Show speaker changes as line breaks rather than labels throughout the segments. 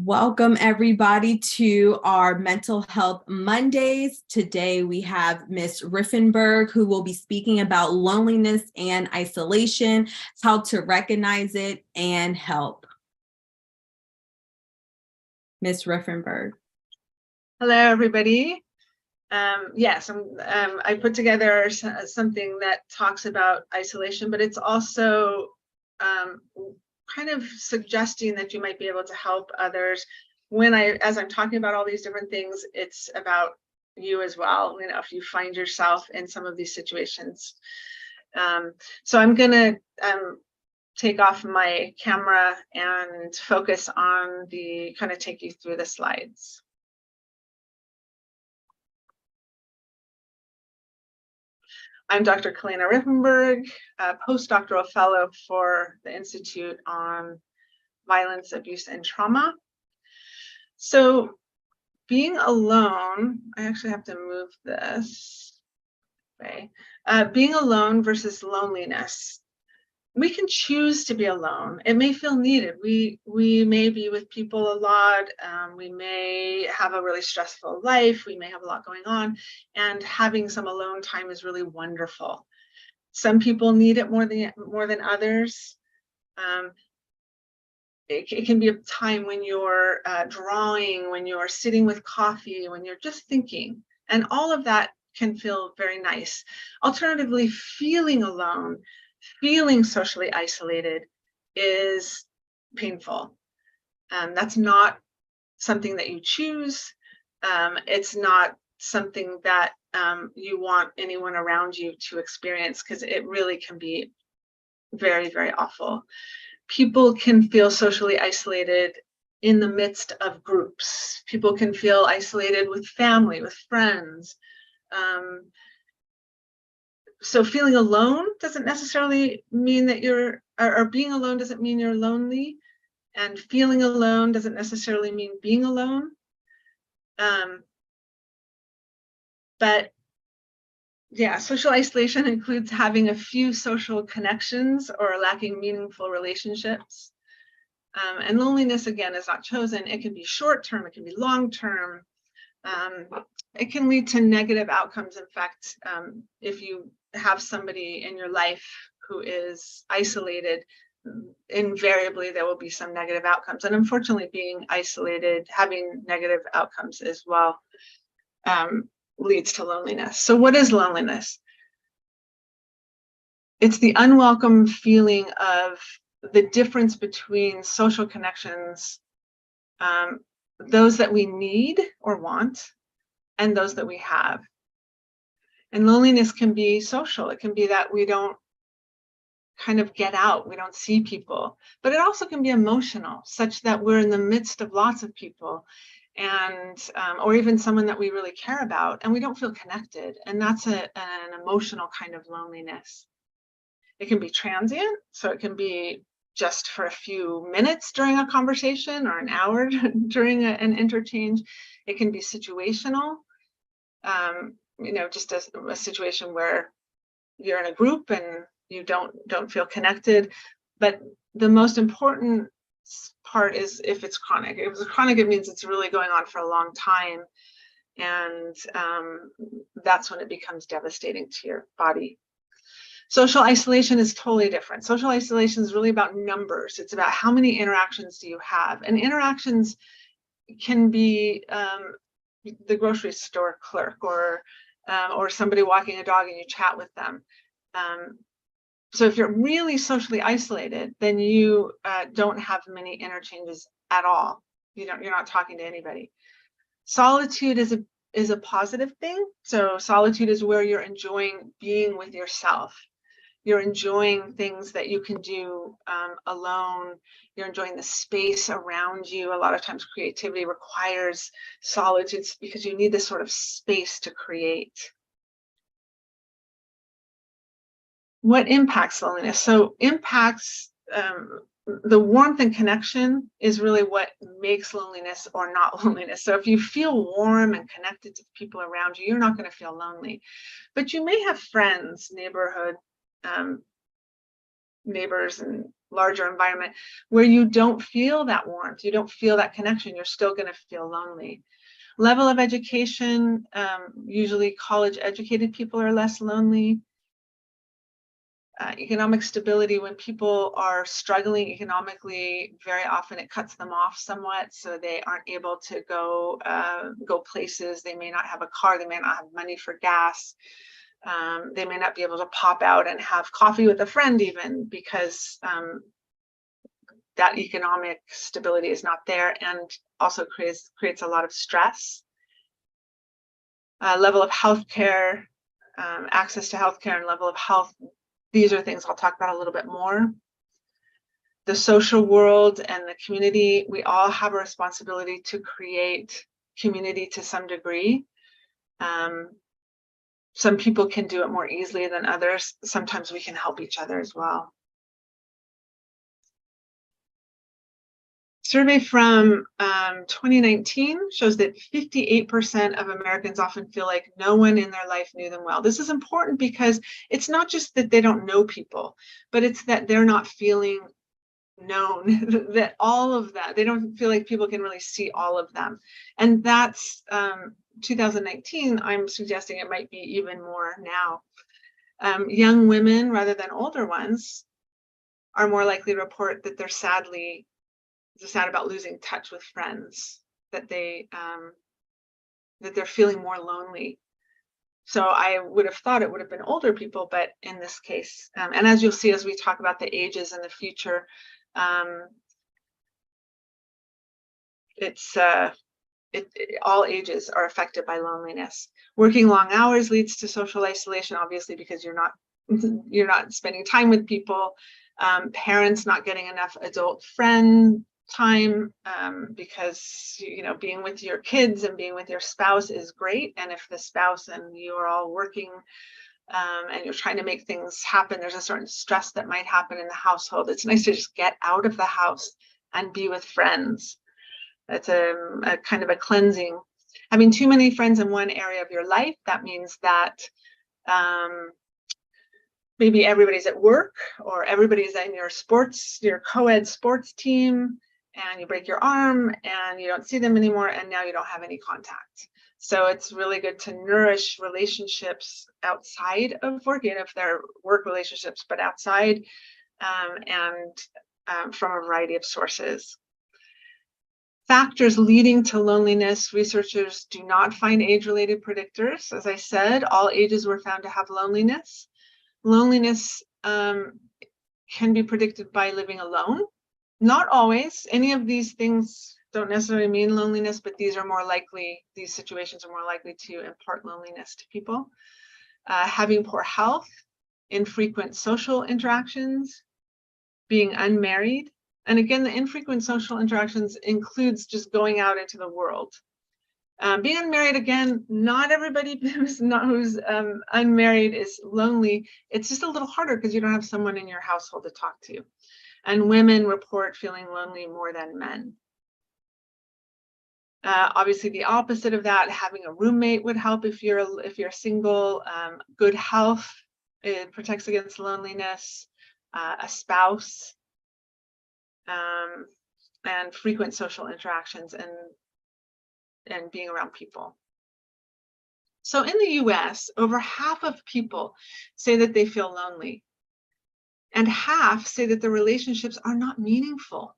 Welcome everybody to our Mental Health Mondays. Today we have Ms. Riffenberg, who will be speaking about loneliness and isolation, how to recognize it and help. Ms. Riffenberg.
Hello, everybody. I put together something that talks about isolation, but it's also kind of suggesting that you might be able to help others. As I'm talking about all these different things, it's about you as well. You know, if you find yourself in some of these situations. So I'm gonna take off my camera and focus on kind of take you through the slides. I'm Dr. Kalina Riffenberg, a postdoctoral fellow for the Institute on Violence, Abuse, and Trauma. So being alone, I actually have to move this way. Being alone versus loneliness. We can choose to be alone. It may feel needed. We may be with people a lot. We may have a really stressful life. We may have a lot going on, and having some alone time is really wonderful. Some people need it more than others. It can be a time when you're drawing, when you're sitting with coffee, when you're just thinking, and all of that can feel very nice. Alternatively, feeling alone, feeling socially isolated is painful. That's not something that you choose. It's not something that you want anyone around you to experience, because it really can be very, very awful. People can feel socially isolated in the midst of groups. People can feel isolated with family, with friends. So feeling alone doesn't necessarily mean that or being alone doesn't mean you're lonely, and feeling alone doesn't necessarily mean being alone. But yeah, social isolation includes having a few social connections or lacking meaningful relationships. And loneliness, again, is not chosen. It can be short-term, it can be long-term. It can lead to negative outcomes. In fact, if you have somebody in your life who is isolated, invariably there will be some negative outcomes. And unfortunately, being isolated, having negative outcomes as well, leads to loneliness. So what is loneliness? It's the unwelcome feeling of the difference between social connections, those that we need or want, and those that we have. And loneliness can be social. It can be that we don't kind of get out, we don't see people, but it also can be emotional, such that we're in the midst of lots of people, and or even someone that we really care about, and we don't feel connected. And that's an emotional kind of loneliness. It can be transient, so it can be just for a few minutes during a conversation or an hour during an interchange. It can be situational, you know, just a situation where you're in a group and you don't feel connected. But the most important part is if it's chronic. If it's chronic, it means it's really going on for a long time, and that's when it becomes devastating to your body. Social isolation is totally different. Social isolation is really about numbers. It's about how many interactions do you have, and interactions can be the grocery store clerk, or somebody walking a dog and you chat with them. So if you're really socially isolated, then you don't have many interchanges at all. You're not talking to anybody. Solitude is a positive thing. So solitude is where you're enjoying being with yourself. You're enjoying things that you can do alone. You're enjoying the space around you. A lot of times creativity requires solitude because you need this sort of space to create. What impacts loneliness? So impacts, the warmth and connection is really what makes loneliness or not loneliness. So if you feel warm and connected to the people around you, you're not going to feel lonely. But you may have friends, neighbors and larger environment where you don't feel that warmth, you don't feel that connection, you're still going to feel lonely. Level of education, usually college educated people are less lonely. Economic stability, when people are struggling economically, very often it cuts them off somewhat, so they aren't able to go places. They may not have a car, they may not have money for gas. They may not be able to pop out and have coffee with a friend even, because that economic stability is not there, and also creates a lot of stress. Level of healthcare, access to healthcare and level of health. These are things I'll talk about a little bit more. The social world and the community, we all have a responsibility to create community to some degree. Some people can do it more easily than others. Sometimes we can help each other as well. Survey from 2019 shows that 58% of Americans often feel like no one in their life knew them well. This is important because it's not just that they don't know people, but it's that they're not feeling known, that all of that, they don't feel like people can really see all of them. And that's 2019, I'm suggesting it might be even more now. Young women, rather than older ones, are more likely to report that they're sad about losing touch with friends, that they're feeling more lonely. So I would have thought it would have been older people, but in this case, and as you'll see as we talk about the ages in the future, all ages are affected by loneliness. Working long hours leads to social isolation, obviously, because you're not spending time with people. Parents not getting enough adult friend time, because being with your kids and being with your spouse is great, and if the spouse and you are all working and you're trying to make things happen, there's a certain stress that might happen in the household. It's nice to just get out of the house and be with friends. That's a kind of a cleansing. Having too many friends in one area of your life, that means that maybe everybody's at work, or everybody's in your co-ed sports team, and you break your arm and you don't see them anymore, and now you don't have any contact. So it's really good to nourish relationships outside of work, even if they're work relationships, but outside, and from a variety of sources. Factors leading to loneliness. Researchers do not find age-related predictors. As I said, all ages were found to have loneliness. Loneliness can be predicted by living alone. Not always. Any of these things don't necessarily mean loneliness, but these situations are more likely to impart loneliness to people. Having poor health, infrequent social interactions, being unmarried. And again, the infrequent social interactions includes just going out into the world. Being unmarried, again, not everybody who's unmarried is lonely. It's just a little harder because you don't have someone in your household to talk to. And women report feeling lonely more than men. Obviously, the opposite of that, having a roommate would help if you're single. Good health, it protects against loneliness. A spouse, and frequent social interactions, and being around people. So in the US, over half of people say that they feel lonely, and half say that the relationships are not meaningful.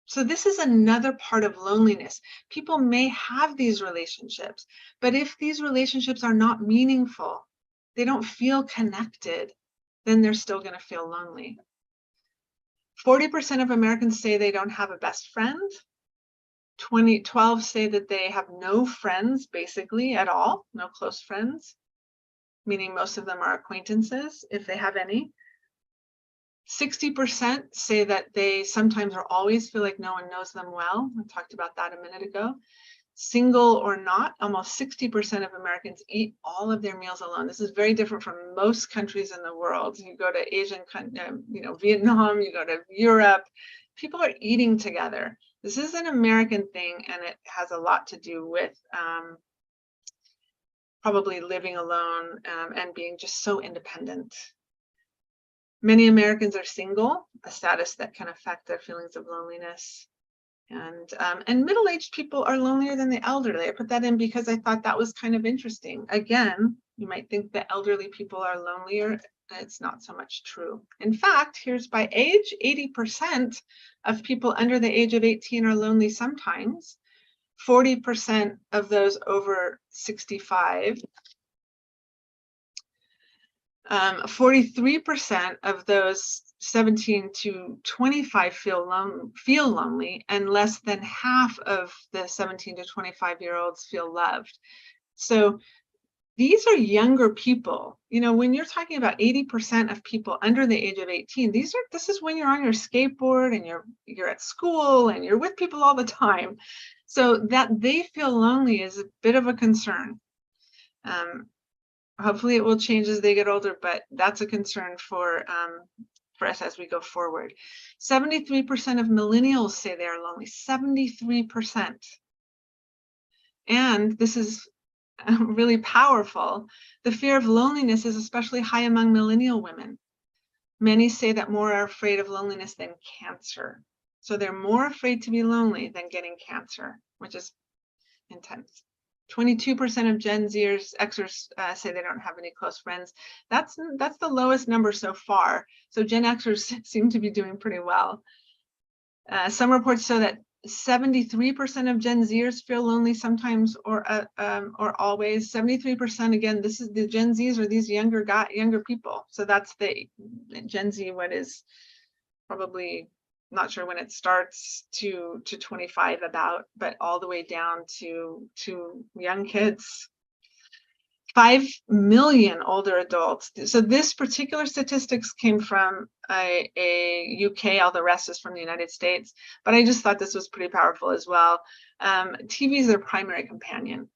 So this is another part of loneliness. People may have these relationships, but if these relationships are not meaningful, they don't feel connected, then they're still going to feel lonely. 40% of Americans say they don't have a best friend. 12 say that they have no friends, basically, at all, no close friends, meaning most of them are acquaintances, if they have any. 60% say that they sometimes or always feel like no one knows them well. I talked about that a minute ago. Single or not, almost 60% of Americans eat all of their meals alone. This is very different from most countries in the world. You go to Asian, Vietnam, you go to Europe, people are eating together. This is an American thing, and it has a lot to do with probably living alone and being just so independent. Many Americans are single, a status that can affect their feelings of loneliness. And middle-aged people are lonelier than the elderly. I put that in because I thought that was kind of interesting. Again, you might think the elderly people are lonelier. It's not so much true. In fact, here's by age, 80% of people under the age of 18 are lonely sometimes. 40% of those over 65. 43% of those 17 to 25 feel lonely, and less than half of the 17 to 25-year-olds feel loved. So these are younger people. You know, when you're talking about 80% of people under the age of 18, this is when you're on your skateboard and you're at school and you're with people all the time. So that they feel lonely is a bit of a concern. Hopefully it will change as they get older, but that's a concern for us as we go forward. 73% of millennials say they are lonely, 73%. And this is really powerful. The fear of loneliness is especially high among millennial women. Many say that more are afraid of loneliness than cancer. So they're more afraid to be lonely than getting cancer, which is intense. 22% of Gen Xers say they don't have any close friends. That's the lowest number so far. So Gen Xers seem to be doing pretty well. Some reports show that 73% of Gen Zers feel lonely sometimes or always. 73%, again, this is the Gen Zs or these younger people. So that's the Gen Z, what is probably, not sure when it starts, to 25 about, but all the way down to young kids. 5 million older adults. So this particular statistics came from a UK, all the rest is from the United States, but I just thought this was pretty powerful as well. TV is their primary companion.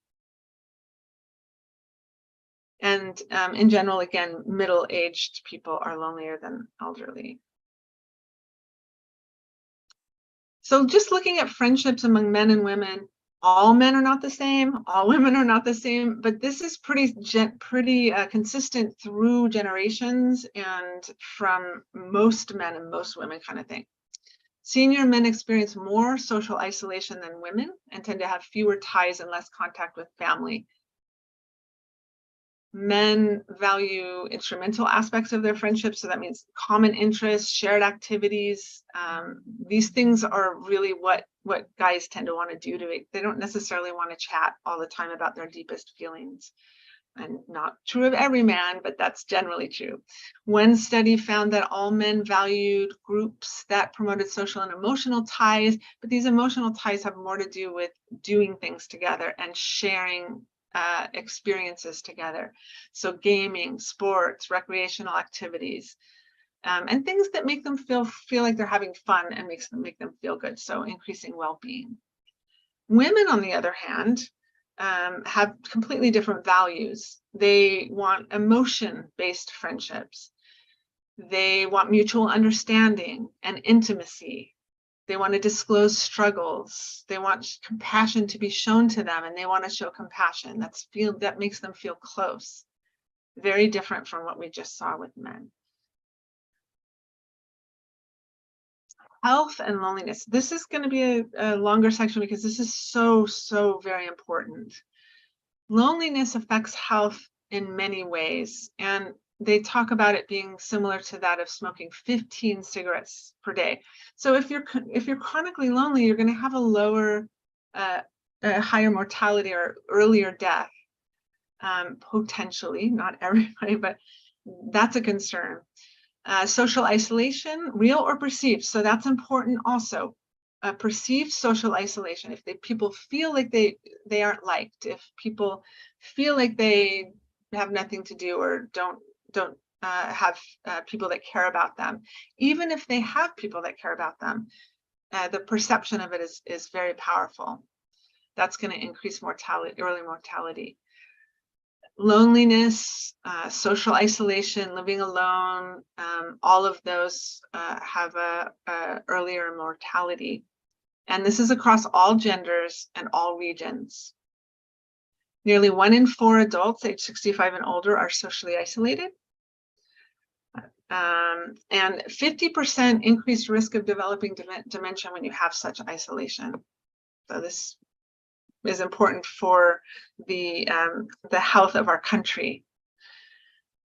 And in general, again, middle-aged people are lonelier than elderly. So just looking at friendships among men and women, all men are not the same, all women are not the same, but this is pretty consistent through generations and from most men and most women kind of thing. Senior men experience more social isolation than women and tend to have fewer ties and less contact with family. Men value instrumental aspects of their friendships, so that means common interests, shared activities. These things are really what guys tend to want to do. They don't necessarily want to chat all the time about their deepest feelings. And not true of every man, but that's generally true. One study found that all men valued groups that promoted social and emotional ties, but these emotional ties have more to do with doing things together and sharing experiences together. So gaming, sports, recreational activities, and things that make them feel like they're having fun and make them feel good. So increasing well-being. Women, on the other hand, have completely different values. They want emotion-based friendships. They want mutual understanding and intimacy. They want to disclose struggles. They want compassion to be shown to them, and they want to show compassion. That makes them feel close. Very different from what we just saw with men. Health and loneliness. This is going to be a longer section because this is so very important. Loneliness affects health in many ways, and they talk about it being similar to that of smoking 15 cigarettes per day. So if you're chronically lonely, you're going to have a higher mortality or earlier death, potentially. Not everybody, but that's a concern. Social isolation, real or perceived. So that's important also. Perceived social isolation. If people feel like they aren't liked, if people feel like they have nothing to do or don't have people that care about them, even if they have people that care about them, the perception of it is very powerful. That's going to increase mortality, early mortality. Loneliness, social isolation, living alone, all of those have a earlier mortality. And this is across all genders and all regions. Nearly 1 in 4 adults aged 65 and older are socially isolated. And 50% increased risk of developing dementia when you have such isolation. So this is important for the health of our country.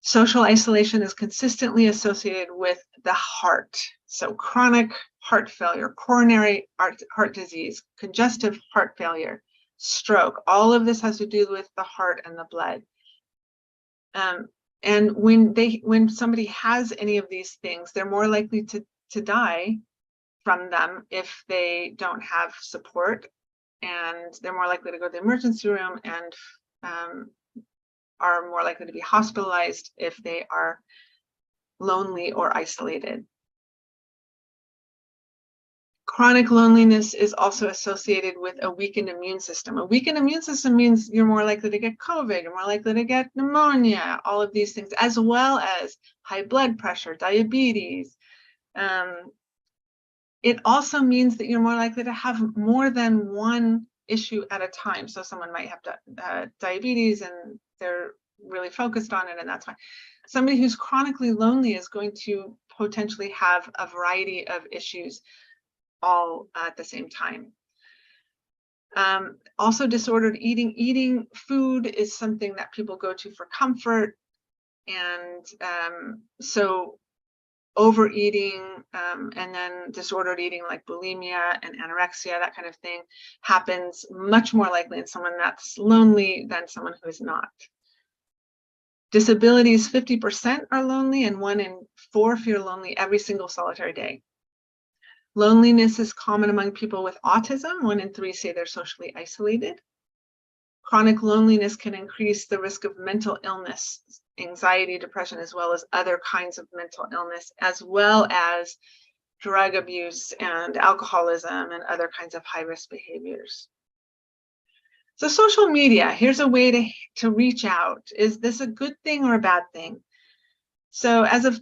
Social isolation is consistently associated with the heart. So chronic heart failure, coronary heart disease, congestive heart failure, stroke, all of this has to do with the heart and the blood. And when somebody has any of these things, they're more likely to die from them if they don't have support, and they're more likely to go to the emergency room, and are more likely to be hospitalized if they are lonely or isolated. Chronic loneliness is also associated with a weakened immune system. A weakened immune system means you're more likely to get COVID, you're more likely to get pneumonia, all of these things, as well as high blood pressure, diabetes. It also means that you're more likely to have more than one issue at a time. So someone might have diabetes and they're really focused on it, and that's fine. Somebody who's chronically lonely is going to potentially have a variety of issues all at the same time. Also, disordered eating. Eating food is something that people go to for comfort, and so overeating and then disordered eating like bulimia and anorexia, that kind of thing, happens much more likely in someone that's lonely than someone who is not. Disabilities, 50% are lonely, and 1 in 4 feel lonely every single solitary day. Loneliness is common among people with autism. 1 in 3 say they're socially isolated. Chronic loneliness can increase the risk of mental illness, anxiety, depression, as well as other kinds of mental illness, as well as drug abuse and alcoholism and other kinds of high-risk behaviors. So social media, here's a way to reach out. Is this a good thing or a bad thing? So as of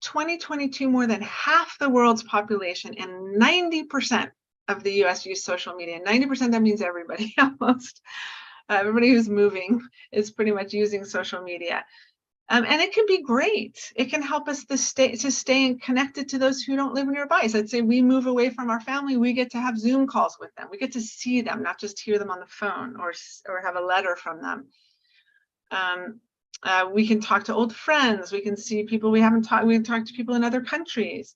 2022, more than half the world's population and 90% of the US use social media. 90%, that means everybody almost. Everybody who's moving is pretty much using social media. And it can be great. It can help us to stay connected to those who don't live nearby. So let's say we move away from our family, we get to have Zoom calls with them. We get to see them, not just hear them on the phone or have a letter from them. We can talk to old friends. We can see people we haven't talked. We can talk to people in other countries.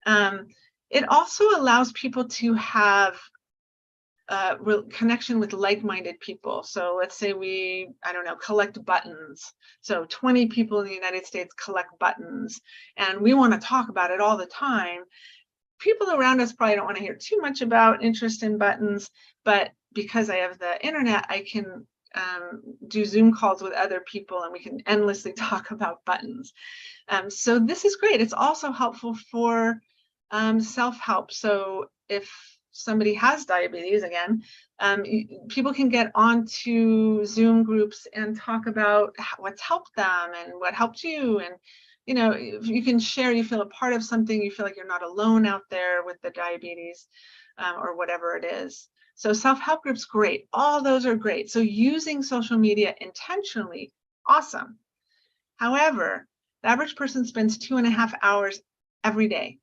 It also allows people to have connection with like-minded people. So let's say we, collect buttons. So 20 people in the United States collect buttons, and we want to talk about it all the time. People around us probably don't want to hear too much about interest in buttons, but because I have the internet, I can do Zoom calls with other people, and we can endlessly talk about buttons. So this is great. It's also helpful for self-help. So if somebody has diabetes, again, people can get onto Zoom groups and talk about what's helped them and what helped you. And, if you can share, you feel a part of something, you feel like you're not alone out there with the diabetes or whatever it is. So self-help groups, great. All those are great. So using social media intentionally, awesome. However, the average person spends 2.5 hours every day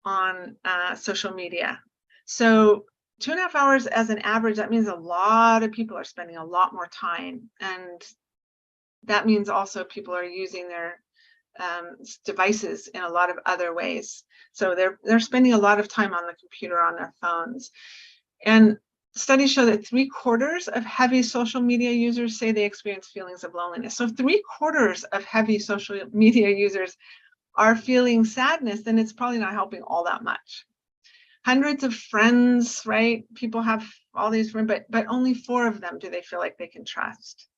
on social media. So 2.5 hours as an average, that means a lot of people are spending a lot more time. And that means also people are using their devices in a lot of other ways. So they're spending a lot of time on the computer, on their phones. And studies show that 3/4 of heavy social media users say they experience feelings of loneliness. So if 3/4 of heavy social media users are feeling sadness, then it's probably not helping all that much. Hundreds of friends, right? People have all these friends, but only 4 of them do they feel like they can trust.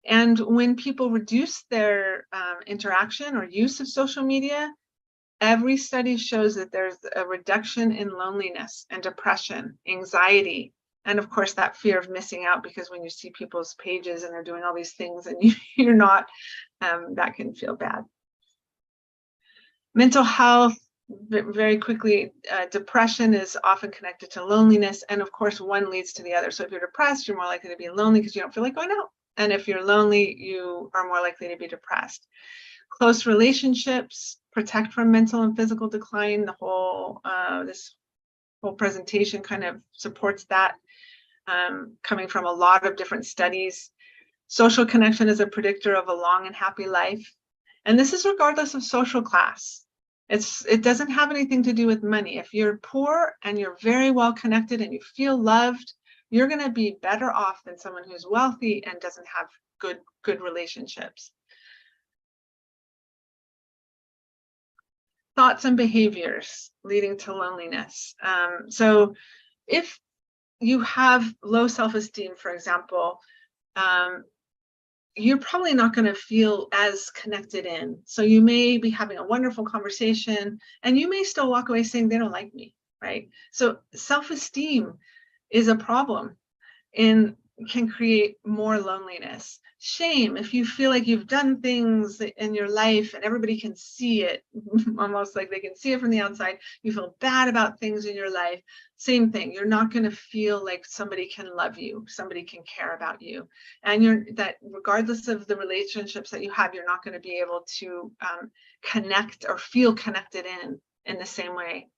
And when people reduce their interaction or use of social media, every study shows that there's a reduction in loneliness and depression, anxiety, and of course that fear of missing out, because when you see people's pages and they're doing all these things and you're not, that can feel bad. Mental health, very quickly, depression is often connected to loneliness, and of course one leads to the other. So if you're depressed, you're more likely to be lonely because you don't feel like going out. And if you're lonely, you are more likely to be depressed. Close relationships protect from mental and physical decline. The whole this whole presentation kind of supports that, coming from a lot of different studies. Social connection is a predictor of a long and happy life. And this is regardless of social class. It doesn't have anything to do with money. If you're poor and you're very well connected and you feel loved, you're going to be better off than someone who's wealthy and doesn't have good relationships. Thoughts and behaviors leading to loneliness. So if you have low self-esteem, for example, you're probably not going to feel as connected in. So you may be having a wonderful conversation and you may still walk away saying they don't like me, right? So self-esteem is a problem and can create more loneliness. Shame, if you feel like you've done things in your life and everybody can see it, almost like they can see it from the outside, you feel bad about things in your life, same thing. You're not going to feel like somebody can love you, somebody can care about you. And that regardless of the relationships that you have, you're not going to be able to connect or feel connected in the same way.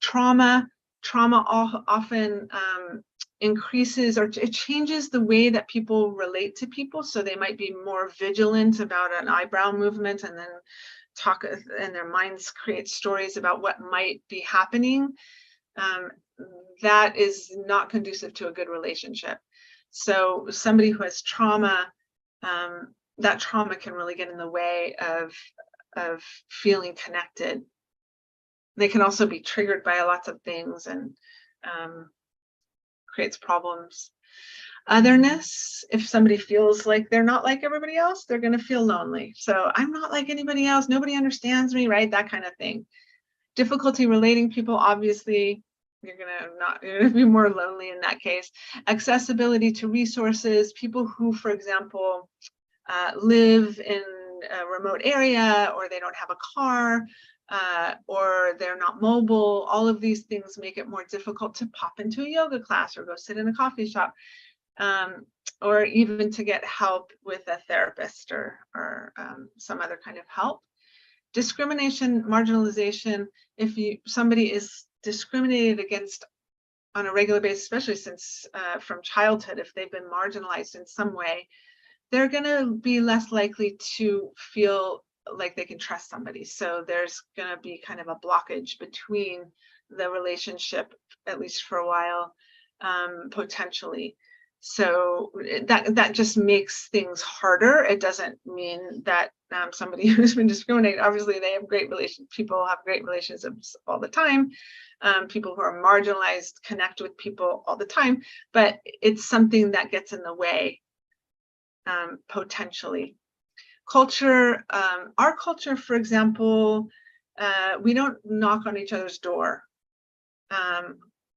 Trauma often increases, or it changes the way that people relate to people. So they might be more vigilant about an eyebrow movement and then talk in their minds, create stories about what might be happening. That is not conducive to a good relationship. So somebody who has trauma, that trauma can really get in the way of feeling connected. They can also be triggered by lots of things and creates problems. Otherness, if somebody feels like they're not like everybody else, they're going to feel lonely. So I'm not like anybody else, nobody understands me, right? That kind of thing. Difficulty relating people, obviously, you're going to be more lonely in that case. Accessibility to resources, people who, for example, live in a remote area, or they don't have a car, or they're not mobile. All of these things make it more difficult to pop into a yoga class or go sit in a coffee shop, or even to get help with a therapist or some other kind of help. Discrimination, marginalization, if somebody is discriminated against on a regular basis, especially since from childhood, if they've been marginalized in some way, they're going to be less likely to feel like they can trust somebody. So there's going to be kind of a blockage between the relationship, at least for a while, potentially. So that just makes things harder. It doesn't mean that somebody who's been discriminated, obviously they have people have great relationships all the time. People who are marginalized connect with people all the time, but it's something that gets in the way, potentially. Culture, our culture, for example, we don't knock on each other's door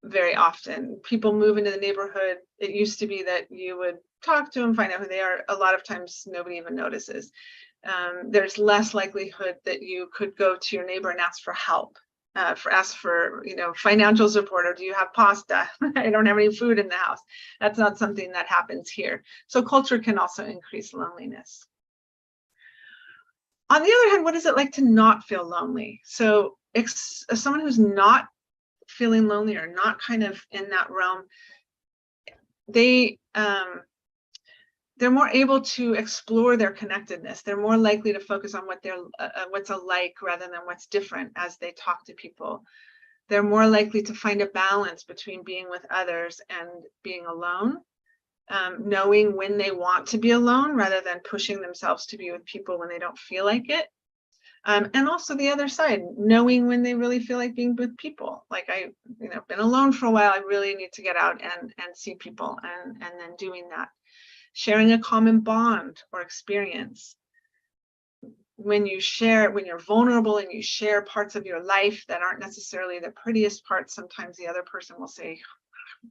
very often. People move into the neighborhood. It used to be that you would talk to them, find out who they are. A lot of times nobody even notices. There's less likelihood that you could go to your neighbor and ask for help, ask for financial support, or do you have pasta? I don't have any food in the house. That's not something that happens here. So culture can also increase loneliness. On the other hand, what is it like to not feel lonely? So as someone who's not feeling lonely or not kind of in that realm, they're more able to explore their connectedness. They're more likely to focus on what's alike rather than what's different as they talk to people. They're more likely to find a balance between being with others and being alone, knowing when they want to be alone rather than pushing themselves to be with people when they don't feel like it. And also the other side, knowing when they really feel like being with people. Like I've been alone for a while, I really need to get out and see people, and then doing that. Sharing a common bond or experience. When you're vulnerable and you share parts of your life that aren't necessarily the prettiest parts, sometimes the other person will say,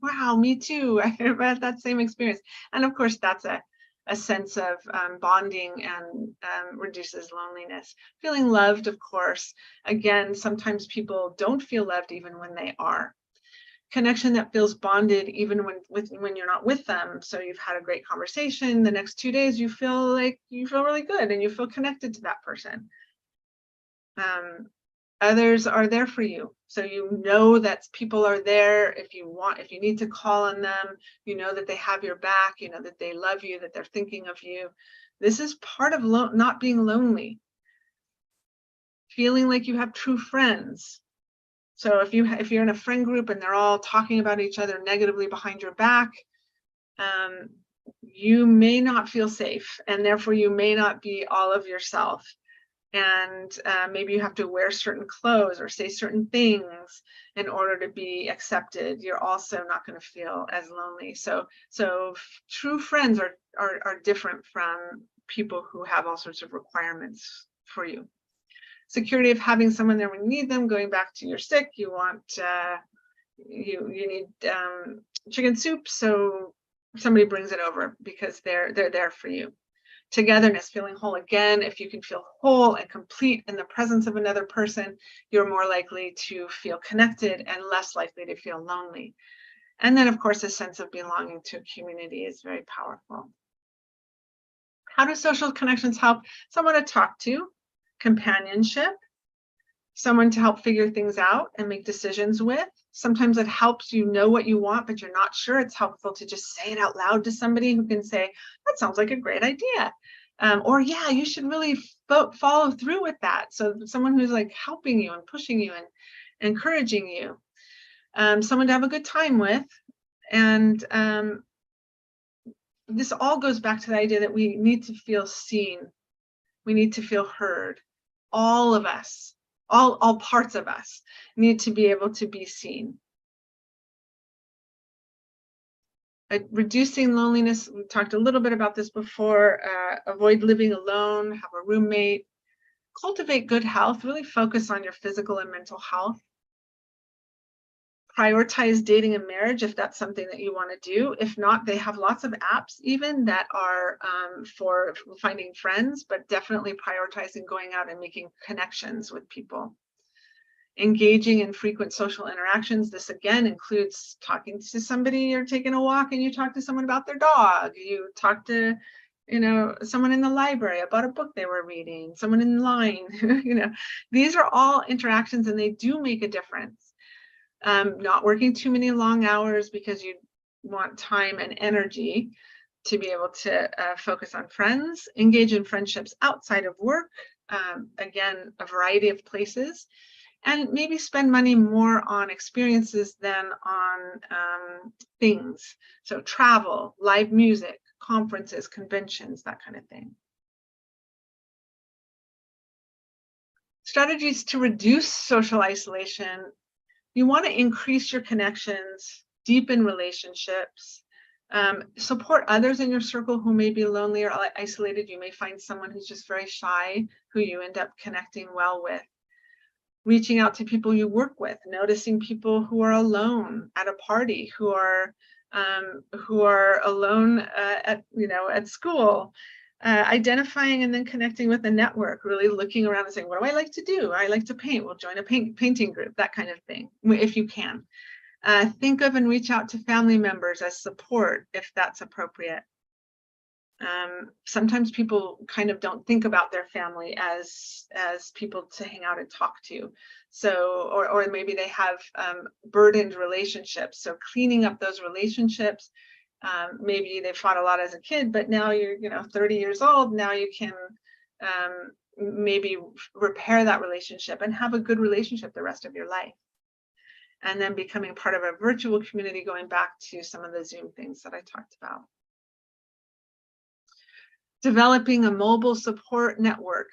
wow, me too, I have had that same experience. And of course, that's a sense of bonding and reduces loneliness. Feeling loved, of course. Again, sometimes people don't feel loved even when they are. connection that feels bonded even when you're not with them. So you've had a great conversation. The next 2 days you feel really good and you feel connected to that person. Others are there for you, so you know that people are there if you need to call on them. You know that they have your back. You know that they love you, that they're thinking of you. This is part of not being lonely. Feeling like you have true friends. So if you're in a friend group and they're all talking about each other negatively behind your back, you may not feel safe, and therefore you may not be all of yourself. And maybe you have to wear certain clothes or say certain things in order to be accepted. You're also not going to feel as lonely. So true friends are different from people who have all sorts of requirements for you. Security of having someone there when you need them. Going back to you're sick, you want you need chicken soup, so somebody brings it over because they're there for you. Togetherness, feeling whole. Again, if you can feel whole and complete in the presence of another person, you're more likely to feel connected and less likely to feel lonely. And then, of course, a sense of belonging to a community is very powerful. How do social connections help? Someone to talk to, companionship, someone to help figure things out and make decisions with. Sometimes it helps you know what you want, but you're not sure. It's helpful to just say it out loud to somebody who can say, that sounds like a great idea. Or, yeah, you should really follow through with that. So someone who's like helping you and pushing you and encouraging you. Someone to have a good time with. And this all goes back to the idea that we need to feel seen. We need to feel heard. All of us. All parts of us need to be able to be seen. Reducing loneliness, we talked a little bit about this before. Avoid living alone, have a roommate. Cultivate good health, really focus on your physical and mental health. Prioritize dating and marriage if that's something that you want to do. If not, they have lots of apps even that are for finding friends, but definitely prioritizing going out and making connections with people. Engaging in frequent social interactions. This again includes talking to somebody or taking a walk and you talk to someone about their dog. You talk to someone in the library about a book they were reading, someone in line. These are all interactions and they do make a difference. Not working too many long hours because you want time and energy to be able to focus on friends. Engage in friendships outside of work. Again, a variety of places. And maybe spend money more on experiences than on things. So travel, live music, conferences, conventions, that kind of thing. Strategies to reduce social isolation. You want to increase your connections, deepen relationships, support others in your circle who may be lonely or isolated. You may find someone who's just very shy who you end up connecting well with. Reaching out to people you work with, noticing people who are alone at a party, who are alone at school, identifying and then connecting with a network, really looking around and saying, what do I like to do? I like to paint. We'll join a painting group, that kind of thing, if you can. Think of and reach out to family members as support if that's appropriate. Sometimes people kind of don't think about their family as people to hang out and talk to. So, or maybe they have burdened relationships. So cleaning up those relationships, maybe they fought a lot as a kid, but now you're 30 years old. Now you can maybe repair that relationship and have a good relationship the rest of your life. And then becoming part of a virtual community, going back to some of the Zoom things that I talked about. Developing a mobile support network,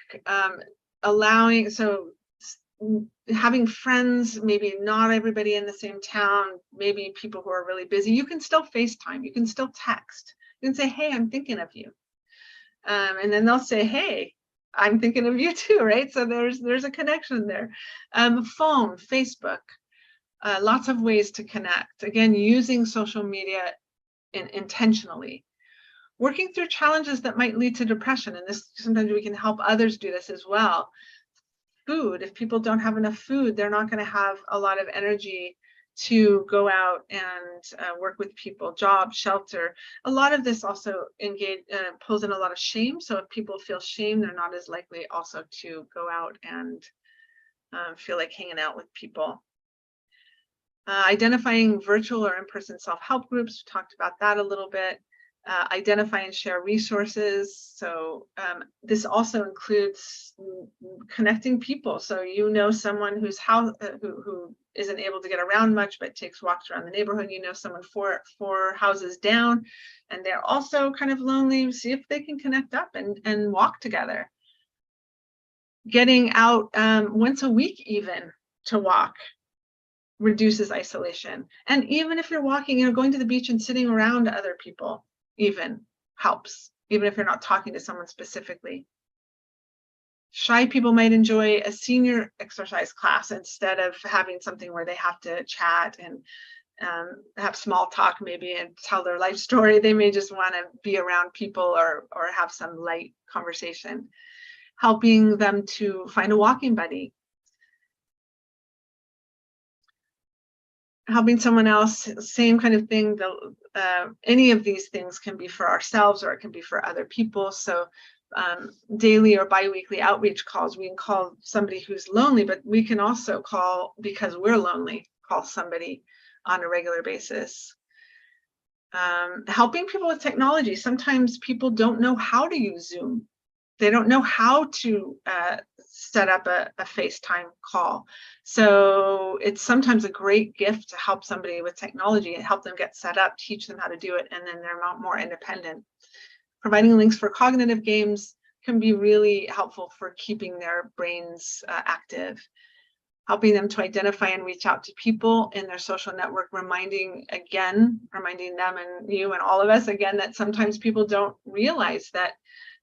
having friends, maybe not everybody in the same town, maybe people who are really busy. You can still FaceTime, you can still text. You can say, hey, I'm thinking of you. And then they'll say, hey, I'm thinking of you too, right? So there's a connection there. Phone, Facebook, lots of ways to connect. Again, using social media intentionally. Working through challenges that might lead to depression, and this sometimes we can help others do this as well. Food, if people don't have enough food, they're not going to have a lot of energy to go out and work with people, job, shelter. A lot of this also pulls in a lot of shame. So if people feel shame, they're not as likely also to go out and feel like hanging out with people. Identifying virtual or in-person self-help groups, we talked about that a little bit. Identify and share resources. So this also includes connecting people. So you know someone whose house who isn't able to get around much but takes walks around the neighborhood. You know someone four houses down, and they're also kind of lonely. See if they can connect up and walk together. Getting out once a week even to walk reduces isolation. And even if you're walking, going to the beach and sitting around other people even helps, even if you're not talking to someone specifically. Shy people might enjoy a senior exercise class instead of having something where they have to chat and have small talk maybe and tell their life story. They may just want to be around people or have some light conversation. Helping them to find a walking buddy. Helping someone else, same kind of thing. Any of these things can be for ourselves or it can be for other people. So daily or biweekly outreach calls, we can call somebody who's lonely, but we can also call, because we're lonely, call somebody on a regular basis. Helping people with technology. Sometimes people don't know how to use Zoom. They don't know how to set up a FaceTime call. So it's sometimes a great gift to help somebody with technology and help them get set up, teach them how to do it, and then they're more independent. Providing links for cognitive games can be really helpful for keeping their brains active. Helping them to identify and reach out to people in their social network, reminding them and you and all of us again that sometimes people don't realize that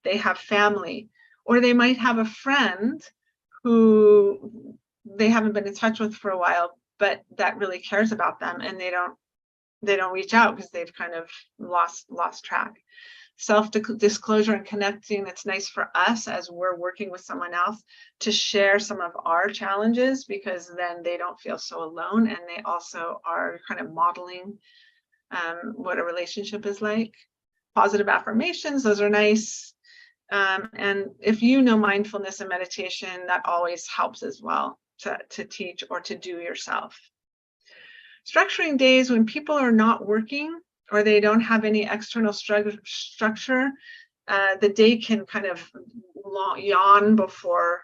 they have family, or they might have a friend who they haven't been in touch with for a while, but that really cares about them, and they don't reach out because they've kind of lost track. Self-disclosure and connecting. It's nice for us as we're working with someone else to share some of our challenges, because then they don't feel so alone, and they also are kind of modeling what a relationship is like. Positive affirmations, those are nice. And if you know mindfulness and meditation, that always helps as well to teach or to do yourself. Structuring days when people are not working or they don't have any external structure, the day can kind of yawn before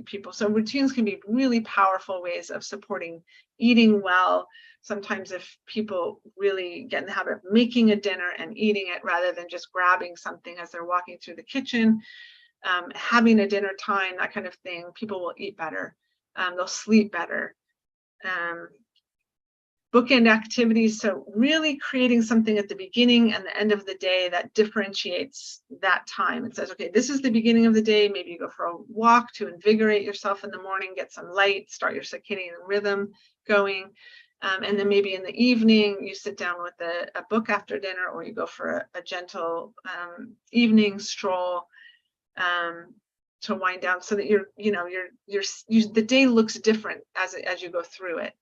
people. So routines can be really powerful ways of supporting eating well. Sometimes if people really get in the habit of making a dinner and eating it rather than just grabbing something as they're walking through the kitchen, having a dinner time, that kind of thing, people will eat better. They'll sleep better. Bookend activities, so really creating something at the beginning and the end of the day that differentiates that time. It says, okay, this is the beginning of the day. Maybe you go for a walk to invigorate yourself in the morning, get some light, start your circadian rhythm going. And then maybe in the evening, you sit down with a book after dinner, or you go for a gentle evening stroll to wind down, so that the day looks different as you go through it.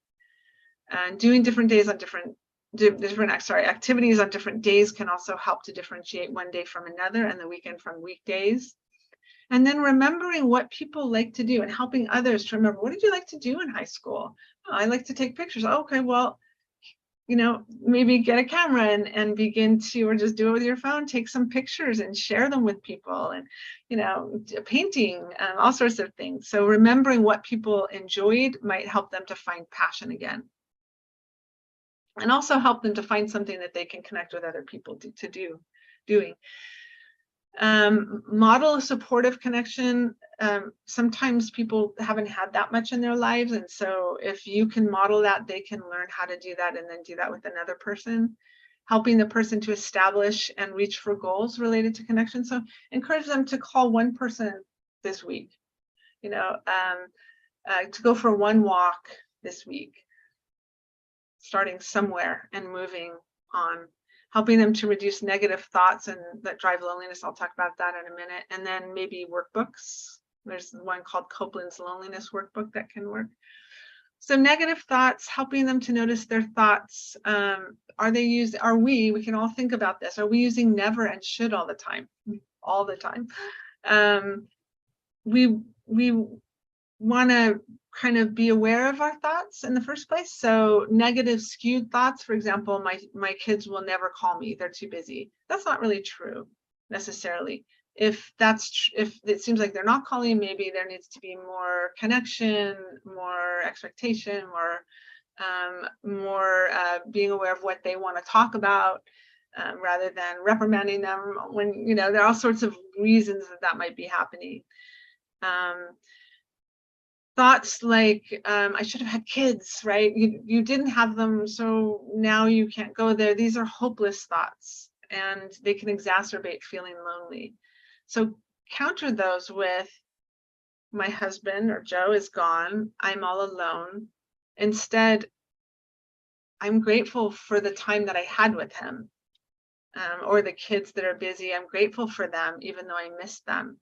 And doing different days on activities on different days can also help to differentiate one day from another and the weekend from weekdays. And then remembering what people like to do and helping others to remember, what did you like to do in high school? Oh, I like to take pictures. Oh, okay, well, maybe get a camera and begin to, or just do it with your phone, take some pictures and share them with people, and, painting, all sorts of things. So remembering what people enjoyed might help them to find passion again. And also help them to find something that they can connect with other people doing. Model a supportive connection. Sometimes people haven't had that much in their lives, and so if you can model that, they can learn how to do that and then do that with another person. Helping the person to establish and reach for goals related to connection. So encourage them to call one person this week, to go for one walk this week, starting somewhere and moving on. Helping them to reduce negative thoughts and that drive loneliness. I'll talk about that in a minute. And then maybe workbooks. There's one called Copeland's Loneliness Workbook that can work. So negative thoughts, helping them to notice their thoughts. We can all think about this. Are we using never and should all the time? All the time. We want to kind of be aware of our thoughts in the first place. So negative skewed thoughts, for example, my kids will never call me, they're too busy. That's not really true necessarily. If it seems like they're not calling, maybe there needs to be more connection, more expectation, more being aware of what they want to talk about, rather than reprimanding them when, there are all sorts of reasons that might be happening. Thoughts like, I should have had kids, right? You didn't have them, so now you can't go there. These are hopeless thoughts, and they can exacerbate feeling lonely. So counter those with, my husband or Joe is gone, I'm all alone. Instead, I'm grateful for the time that I had with him, or the kids that are busy. I'm grateful for them, even though I miss them.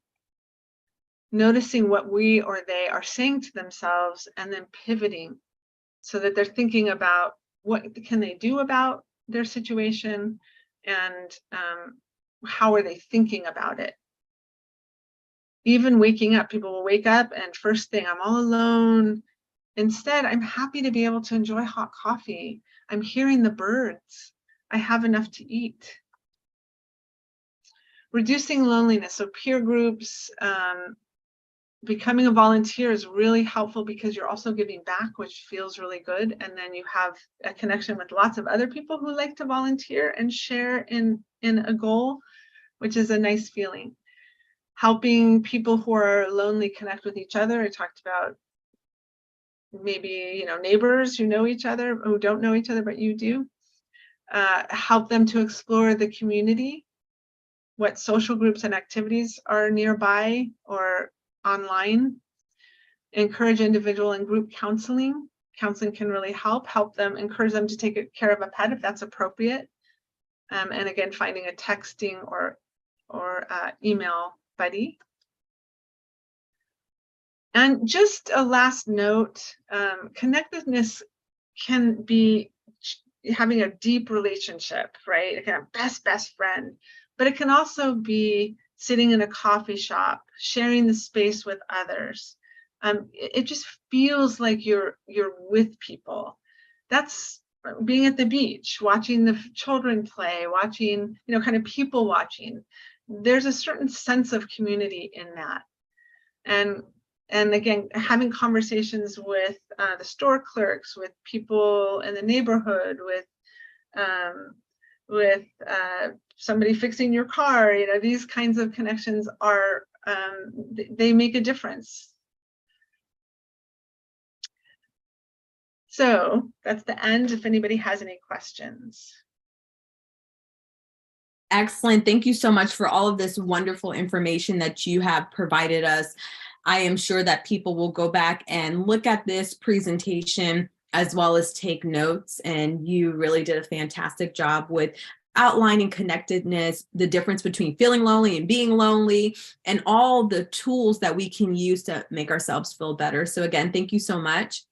Noticing what we or they are saying to themselves, and then pivoting so that they're thinking about what can they do about their situation, and how are they thinking about it. Even waking up, people will wake up and first thing, I'm all alone. Instead, I'm happy to be able to enjoy hot coffee. I'm hearing the birds. I have enough to eat. Reducing loneliness, so peer groups, becoming a volunteer is really helpful because you're also giving back, which feels really good. And then you have a connection with lots of other people who like to volunteer and share in a goal, which is a nice feeling. Helping people who are lonely connect with each other. I talked about maybe, neighbors who know each other, who don't know each other, but you do. Help them to explore the community, what social groups and activities are nearby or online. Encourage individual and group counseling. Counseling can really help them, encourage them to take care of a pet if that's appropriate. And again, finding a texting or email buddy. And just a last note, connectedness can be having a deep relationship, right? It can have best friend, but it can also be sitting in a coffee shop, sharing the space with others. It just feels like you're with people. That's being at the beach, watching the children play, watching, kind of people watching. There's a certain sense of community in that. And again, having conversations with the store clerks, with people in the neighborhood, with somebody fixing your car, these kinds of connections are, they make a difference. So that's the end, if anybody has any questions.
Excellent. Thank you so much for all of this wonderful information that you have provided us. I am sure that people will go back and look at this presentation as well as take notes. And you really did a fantastic job with outlining connectedness, the difference between feeling lonely and being lonely, and all the tools that we can use to make ourselves feel better. So again, thank you so much.